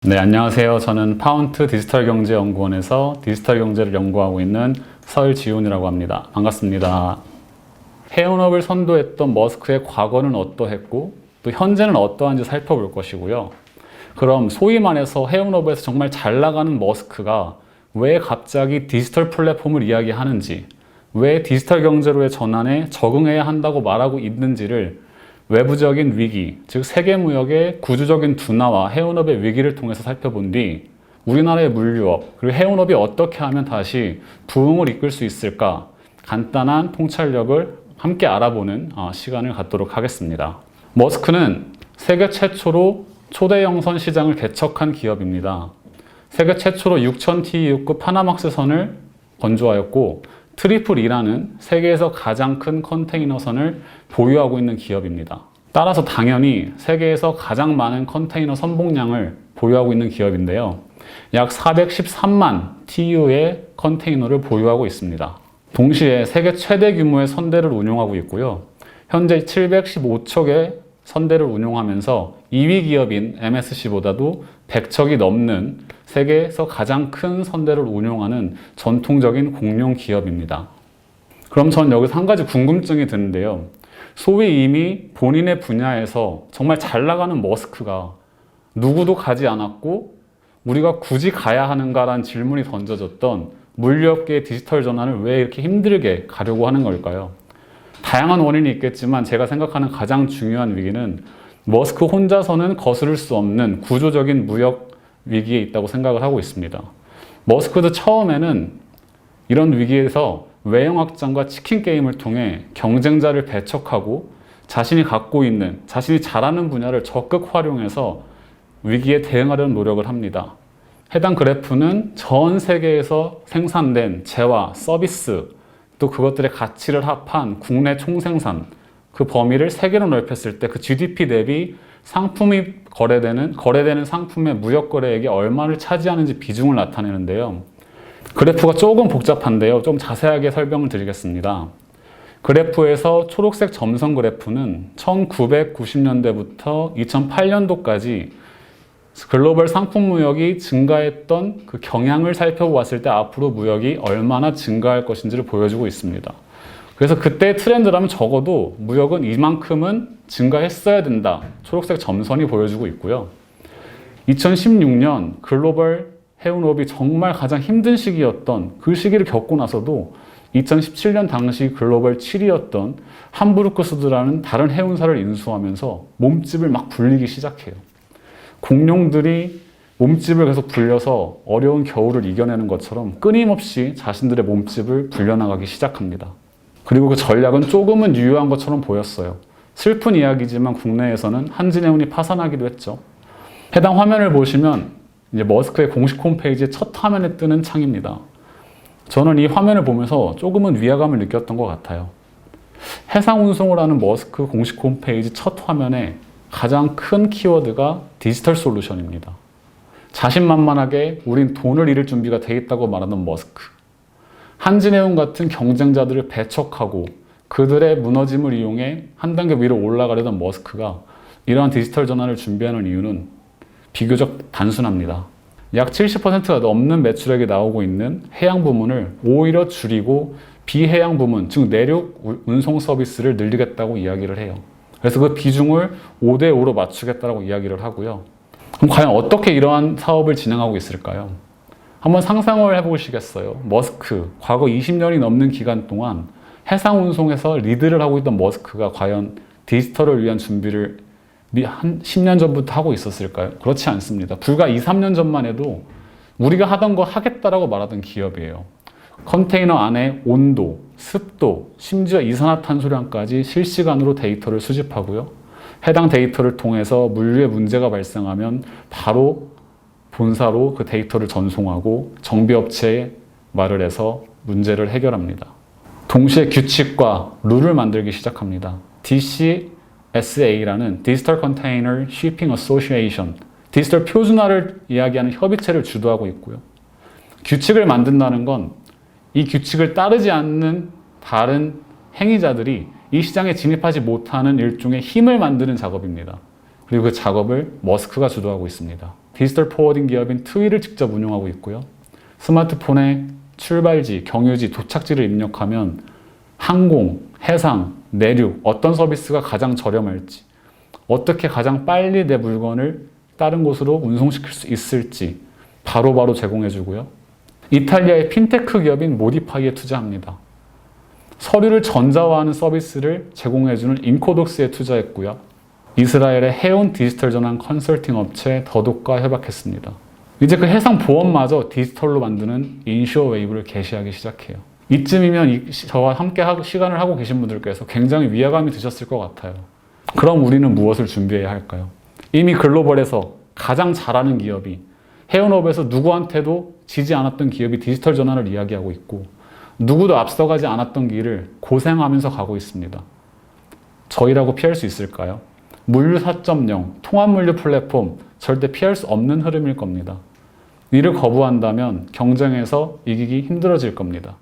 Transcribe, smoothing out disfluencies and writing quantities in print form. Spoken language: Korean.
네, 안녕하세요. 저는 파운트 디지털경제연구원에서 디지털 경제를 연구하고 있는 서울지훈이라고 합니다. 반갑습니다. 해운업을 선도했던 머스크의 과거는 어떠했고 또 현재는 어떠한지 살펴볼 것이고요. 그럼 소위 말해서 해운업에서 정말 잘 나가는 머스크가 왜 갑자기 디지털 플랫폼을 이야기하는지, 왜 디지털 경제로의 전환에 적응해야 한다고 말하고 있는지를 외부적인 위기, 즉 세계무역의 구조적인 둔화와 해운업의 위기를 통해서 살펴본 뒤 우리나라의 물류업, 그리고 해운업이 어떻게 하면 다시 부흥을 이끌 수 있을까 간단한 통찰력을 함께 알아보는 시간을 갖도록 하겠습니다. 머스크는 세계 최초로 초대형선 시장을 개척한 기업입니다. 세계 최초로 6000TEU급 파나막스 선을 건조하였고 트리플 E라는 세계에서 가장 큰 컨테이너선을 보유하고 있는 기업입니다. 따라서 당연히 세계에서 가장 많은 컨테이너 선봉량을 보유하고 있는 기업인데요. 약 413만 TEU의 컨테이너를 보유하고 있습니다. 동시에 세계 최대 규모의 선대를 운용하고 있고요. 현재 715척의 선대를 운용하면서 2위 기업인 MSC보다도 100척이 넘는 세계에서 가장 큰 선대를 운용하는 전통적인 공룡 기업입니다. 그럼 전 여기서 한 가지 궁금증이 드는데요. 소위 이미 본인의 분야에서 정말 잘 나가는 머스크가 누구도 가지 않았고 우리가 굳이 가야 하는가라는 질문이 던져졌던 물류업계의 디지털 전환을 왜 이렇게 힘들게 가려고 하는 걸까요? 다양한 원인이 있겠지만 제가 생각하는 가장 중요한 위기는 머스크 혼자서는 거스를 수 없는 구조적인 무역 위기에 있다고 생각을 하고 있습니다. 머스크도 처음에는 이런 위기에서 외형 확장과 치킨 게임을 통해 경쟁자를 배척하고 자신이 갖고 있는, 자신이 잘하는 분야를 적극 활용해서 위기에 대응하려는 노력을 합니다. 해당 그래프는 전 세계에서 생산된 재화, 서비스, 또 그것들의 가치를 합한 국내 총생산, 그 범위를 세계로 넓혔을 때 그 GDP 대비 상품이 거래되는 상품의 무역 거래액이 얼마를 차지하는지 비중을 나타내는데요. 그래프가 조금 복잡한데요. 좀 자세하게 설명을 드리겠습니다. 그래프에서 초록색 점선 그래프는 1990년대부터 2008년도까지 글로벌 상품 무역이 증가했던 그 경향을 살펴보았을 때 앞으로 무역이 얼마나 증가할 것인지를 보여주고 있습니다. 그래서 그때 트렌드라면 적어도 무역은 이만큼은 증가했어야 된다. 초록색 점선이 보여주고 있고요. 2016년 글로벌 해운업이 정말 가장 힘든 시기였던 그 시기를 겪고 나서도 2017년 당시 글로벌 7위였던 함부르크스드라는 다른 해운사를 인수하면서 몸집을 막 불리기 시작해요. 공룡들이 몸집을 계속 불려서 어려운 겨울을 이겨내는 것처럼 끊임없이 자신들의 몸집을 불려나가기 시작합니다. 그리고 그 전략은 조금은 유효한 것처럼 보였어요. 슬픈 이야기지만 국내에서는 한진해운이 파산하기도 했죠. 해당 화면을 보시면 이제 머스크의 공식 홈페이지의 첫 화면에 뜨는 창입니다. 저는 이 화면을 보면서 조금은 위화감을 느꼈던 것 같아요. 해상 운송을 하는 머스크 공식 홈페이지 첫 화면에 가장 큰 키워드가 디지털 솔루션입니다. 자신만만하게 우린 돈을 잃을 준비가 돼 있다고 말하는 머스크. 한진해운 같은 경쟁자들을 배척하고 그들의 무너짐을 이용해 한 단계 위로 올라가려던 머스크가 이러한 디지털 전환을 준비하는 이유는 비교적 단순합니다. 약 70%가 넘는 매출액이 나오고 있는 해양 부문을 오히려 줄이고 비해양 부문, 즉 내륙 운송 서비스를 늘리겠다고 이야기를 해요. 그래서 그 비중을 5대5로 맞추겠다고 이야기를 하고요. 그럼 과연 어떻게 이러한 사업을 진행하고 있을까요? 한번 상상을 해보시겠어요? 머스크, 과거 20년이 넘는 기간 동안 해상 운송에서 리드를 하고 있던 머스크가 과연 디지털을 위한 준비를 한 10년 전부터 하고 있었을까요? 그렇지 않습니다. 불과 2, 3년 전만 해도 우리가 하던 거 하겠다라고 말하던 기업이에요. 컨테이너 안에 온도, 습도, 심지어 이산화탄소량까지 실시간으로 데이터를 수집하고요. 해당 데이터를 통해서 물류에 문제가 발생하면 바로 본사로 그 데이터를 전송하고 정비업체에 말을 해서 문제를 해결합니다. 동시에 규칙과 룰을 만들기 시작합니다. DCSA라는 Digital Container Shipping Association, 디지털 표준화를 이야기하는 협의체를 주도하고 있고요. 규칙을 만든다는 건 이 규칙을 따르지 않는 다른 행위자들이 이 시장에 진입하지 못하는 일종의 힘을 만드는 작업입니다. 그리고 그 작업을 머스크가 주도하고 있습니다. 디지털 포워딩 기업인 트위를 직접 운영하고 있고요. 스마트폰에 출발지, 경유지, 도착지를 입력하면 항공, 해상, 내륙 어떤 서비스가 가장 저렴할지, 어떻게 가장 빨리 내 물건을 다른 곳으로 운송시킬 수 있을지 바로바로 제공해주고요. 이탈리아의 핀테크 기업인 모디파이에 투자합니다. 서류를 전자화하는 서비스를 제공해주는 인코독스에 투자했고요. 이스라엘의 해운 디지털 전환 컨설팅 업체 더독과 협약했습니다. 이제 그 해상 보험마저 디지털로 만드는 인슈어웨이브를 개시하기 시작해요. 이쯤이면 저와 함께 시간을 하고 계신 분들께서 굉장히 위화감이 드셨을 것 같아요. 그럼 우리는 무엇을 준비해야 할까요? 이미 글로벌에서 가장 잘하는 기업이, 해운업에서 누구한테도 지지 않았던 기업이 디지털 전환을 이야기하고 있고, 누구도 앞서가지 않았던 길을 고생하면서 가고 있습니다. 저희라고 피할 수 있을까요? 물류 4.0, 통합물류 플랫폼, 절대 피할 수 없는 흐름일 겁니다. 이를 거부한다면 경쟁에서 이기기 힘들어질 겁니다.